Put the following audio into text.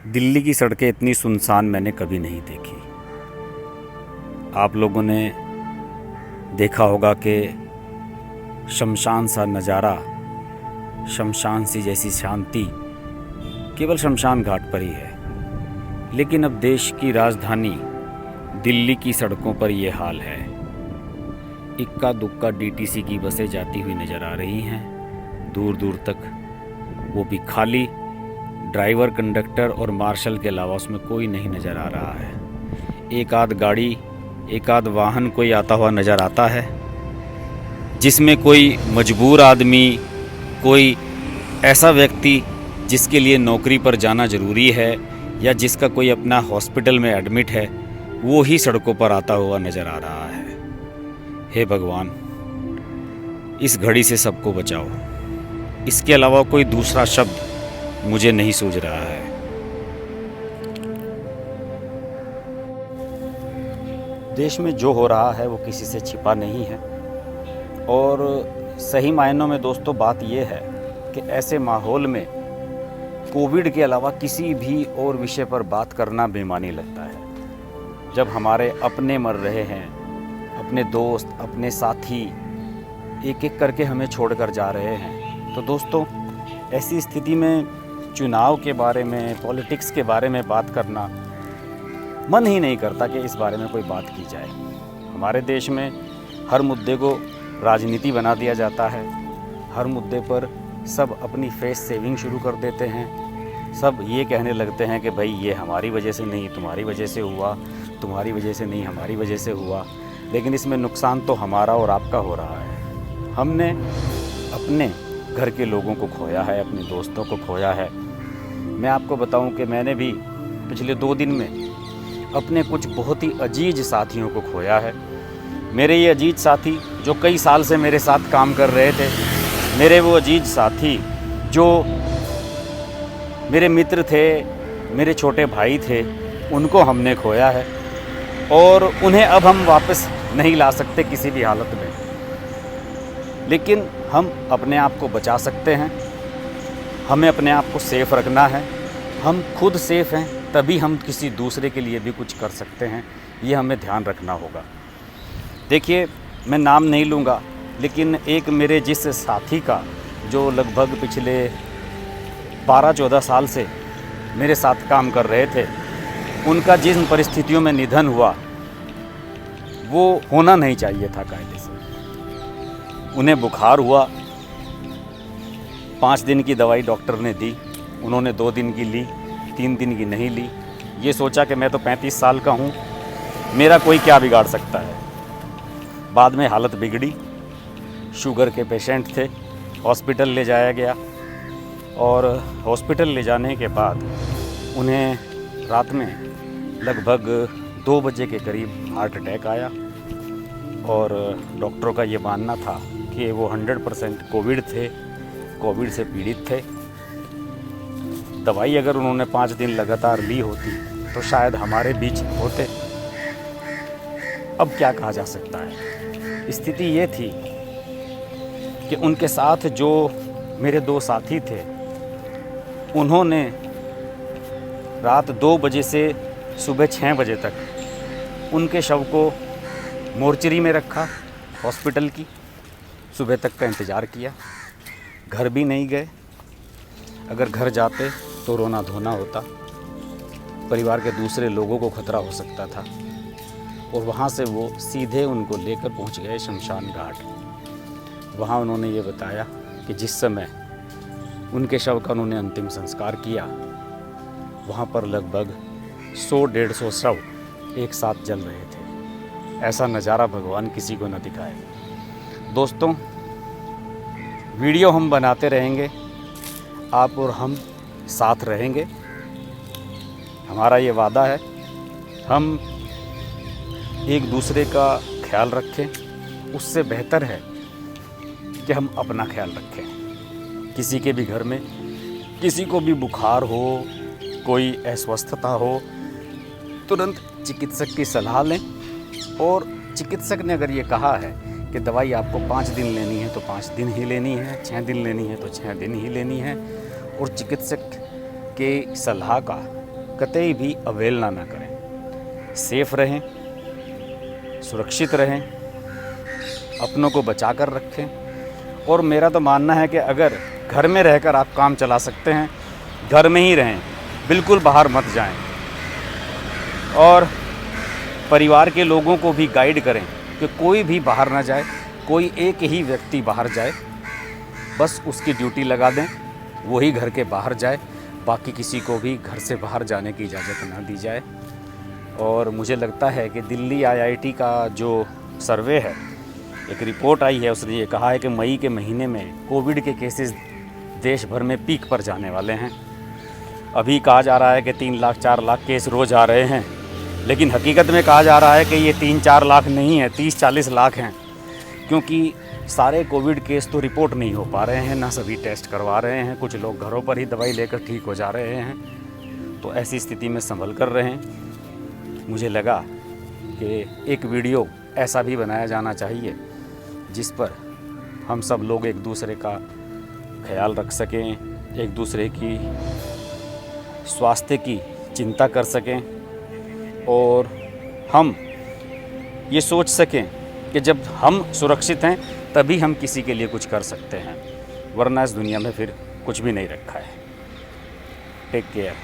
दिल्ली की सड़कें इतनी सुनसान मैंने कभी नहीं देखी। आप लोगों ने देखा होगा कि शमशान सा नज़ारा, शमशान सी जैसी शांति केवल शमशान घाट पर ही है। लेकिन अब देश की राजधानी दिल्ली की सड़कों पर ये हाल है। इक्का दुक्का डीटीसी की बसें जाती हुई नज़र आ रही हैं, दूर दूर तक, वो भी खाली। ड्राइवर, कंडक्टर और मार्शल के अलावा उसमें कोई नहीं नज़र आ रहा है। एक आध गाड़ी, एक आध वाहन कोई आता हुआ नज़र आता है, जिसमें कोई मजबूर आदमी, कोई ऐसा व्यक्ति जिसके लिए नौकरी पर जाना ज़रूरी है या जिसका कोई अपना हॉस्पिटल में एडमिट है, वो ही सड़कों पर आता हुआ नज़र आ रहा है। हे भगवान, इस घड़ी से सबको बचाओ। इसके अलावा कोई दूसरा शब्द मुझे नहीं सूझ रहा है। देश में जो हो रहा है वो किसी से छिपा नहीं है और सही मायनों में दोस्तों बात ये है कि ऐसे माहौल में कोविड के अलावा किसी भी और विषय पर बात करना बेमानी लगता है। जब हमारे अपने मर रहे हैं, अपने दोस्त, अपने साथी एक एक करके हमें छोड़कर जा रहे हैं, तो दोस्तों ऐसी स्थिति में चुनाव के बारे में, पॉलिटिक्स के बारे में बात करना मन ही नहीं करता कि इस बारे में कोई बात की जाए। हमारे देश में हर मुद्दे को राजनीति बना दिया जाता है। हर मुद्दे पर सब अपनी फेस सेविंग शुरू कर देते हैं। सब ये कहने लगते हैं कि भाई ये हमारी वजह से नहीं, तुम्हारी वजह से हुआ, तुम्हारी वजह से नहीं, हमारी वजह से हुआ। लेकिन इसमें नुकसान तो हमारा और आपका हो रहा है। हमने अपने घर के लोगों को खोया है, अपने दोस्तों को खोया है। मैं आपको बताऊं कि मैंने भी पिछले 2 दिन में अपने कुछ बहुत ही अजीज साथियों को खोया है। मेरे ये अजीज साथी जो कई साल से मेरे साथ काम कर रहे थे, मेरे वो अजीज साथी जो मेरे मित्र थे, मेरे छोटे भाई थे, उनको हमने खोया है और उन्हें अब हम वापस नहीं ला सकते किसी भी हालत में। लेकिन हम अपने आप को बचा सकते हैं। हमें अपने आप को सेफ़ रखना है। हम खुद सेफ़ हैं तभी हम किसी दूसरे के लिए भी कुछ कर सकते हैं। ये हमें ध्यान रखना होगा। देखिए, मैं नाम नहीं लूँगा, लेकिन एक मेरे जिस साथी का जो लगभग पिछले 12-14 साल से मेरे साथ काम कर रहे थे, उनका जिन परिस्थितियों में निधन हुआ वो होना नहीं चाहिए था कायदे से। उन्हें बुखार हुआ, 5 दिन की दवाई डॉक्टर ने दी, उन्होंने 2 दिन की ली, 3 दिन की नहीं ली। ये सोचा कि मैं तो 35 साल का हूँ, मेरा कोई क्या बिगाड़ सकता है। बाद में हालत बिगड़ी, शुगर के पेशेंट थे, हॉस्पिटल ले जाया गया और हॉस्पिटल ले जाने के बाद उन्हें रात में लगभग 2 बजे के करीब हार्ट अटैक आया और डॉक्टरों का ये मानना था कि वो 100% कोविड थे, कोविड से पीड़ित थे। दवाई अगर उन्होंने 5 दिन लगातार ली होती तो शायद हमारे बीच होते। अब क्या कहा जा सकता है। स्थिति ये थी कि उनके साथ जो मेरे 2 साथी थे, उन्होंने रात 2 बजे से सुबह 6 बजे तक उनके शव को मोर्चरी में रखा, हॉस्पिटल की। सुबह तक का इंतज़ार किया, घर भी नहीं गए। अगर घर जाते तो रोना धोना होता, परिवार के दूसरे लोगों को खतरा हो सकता था। और वहाँ से वो सीधे उनको लेकर पहुँच गए शमशान घाट। वहाँ उन्होंने ये बताया कि जिस समय उनके शव का उन्होंने अंतिम संस्कार किया, वहाँ पर लगभग 100-150 शव एक साथ जल रहे थे। ऐसा नज़ारा भगवान किसी को न दिखाए। दोस्तों, वीडियो हम बनाते रहेंगे, आप और हम साथ रहेंगे। हमारा ये वादा है, हम एक दूसरे का ख्याल रखें। उससे बेहतर है कि हम अपना ख्याल रखें। किसी के भी घर में किसी को भी बुखार हो, कोई अस्वस्थता हो, तुरंत चिकित्सक की सलाह लें। और चिकित्सक ने अगर ये कहा है कि दवाई आपको 5 दिन लेनी है तो 5 दिन ही लेनी है, 6 दिन लेनी है तो 6 दिन ही लेनी है। और चिकित्सक के सलाह का कतई भी अवहेलना ना करें। सेफ रहें, सुरक्षित रहें, अपनों को बचा कर रखें। और मेरा तो मानना है कि अगर घर में रहकर आप काम चला सकते हैं, घर में ही रहें, बिल्कुल बाहर मत जाएं। और परिवार के लोगों को भी गाइड करें कि कोई भी बाहर ना जाए, कोई एक ही व्यक्ति बाहर जाए, बस उसकी ड्यूटी लगा दें, वही घर के बाहर जाए, बाकी किसी को भी घर से बाहर जाने की इजाज़त ना दी जाए। और मुझे लगता है कि दिल्ली IIT का जो सर्वे है, एक रिपोर्ट आई है, उसने ये कहा है कि मई के महीने में कोविड के केसेस देश भर में पीक पर जाने वाले हैं। अभी कहा जा रहा है कि 3 लाख 4 लाख केस रोज़ आ रहे हैं, लेकिन हकीकत में कहा जा रहा है कि ये 3-4 लाख नहीं है, 30-40 लाख हैं। क्योंकि सारे कोविड केस तो रिपोर्ट नहीं हो पा रहे हैं, ना सभी टेस्ट करवा रहे हैं, कुछ लोग घरों पर ही दवाई लेकर ठीक हो जा रहे हैं। तो ऐसी स्थिति में संभल कर रहें। मुझे लगा कि एक वीडियो ऐसा भी बनाया जाना चाहिए जिस पर हम सब लोग एक दूसरे का ख्याल रख सकें, एक दूसरे की स्वास्थ्य की चिंता कर सकें, और हम ये सोच सकें कि जब हम सुरक्षित हैं तभी हम किसी के लिए कुछ कर सकते हैं, वरना इस दुनिया में फिर कुछ भी नहीं रखा है। Take care.